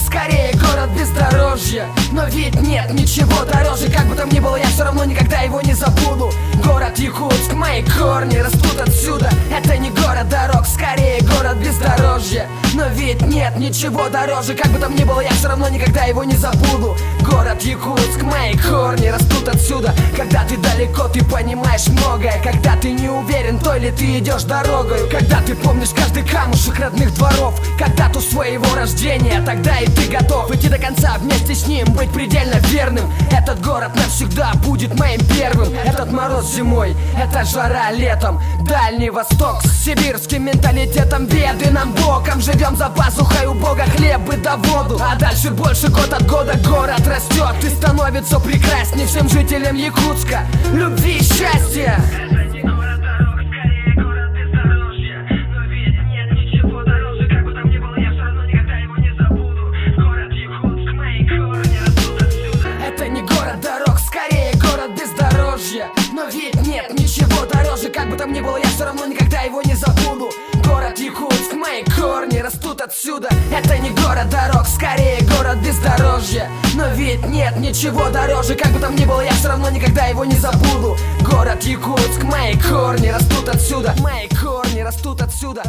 скорее город бездорожья. Но ведь нет ничего дороже, как бы там ни было, я все равно никогда его не забуду. Город Якутск, мои корни растут отсюда. Это не город дорог, скорее город бездорожья. Но ведь нет ничего дороже, как бы там ни было, я все равно никогда его не забуду. Город Якутск, мои корни растут отсюда. Когда ты далеко, ты понимаешь многое. Когда ты не уверен, то ли ты идешь дорогой. Когда ты помнишь каждый камушек родных дворов. Когда ту своего рождения, тогда и ты готов идти до конца вместе с ним, быть предельно верным. Этот город навсегда будет моим первым. Этот мороз зимой, это жара летом. Дальний Восток с сибирским менталитетом. Беды нам боком, живем за пазухой, у Бога хлеб и да воду. А дальше больше год от года город растет и становится прекрасней всем жителям Якутска. Любви и счастья. Но ведь нет ничего дороже, как бы там ни было, я все равно никогда его не забуду. Город Якутск, мои корни растут отсюда. Это не город дорог, скорее город бездорожья. Но ведь нет ничего дороже, как бы там ни было, я все равно никогда его не забуду. Город Якутск, мои корни растут отсюда. Мои корни растут отсюда.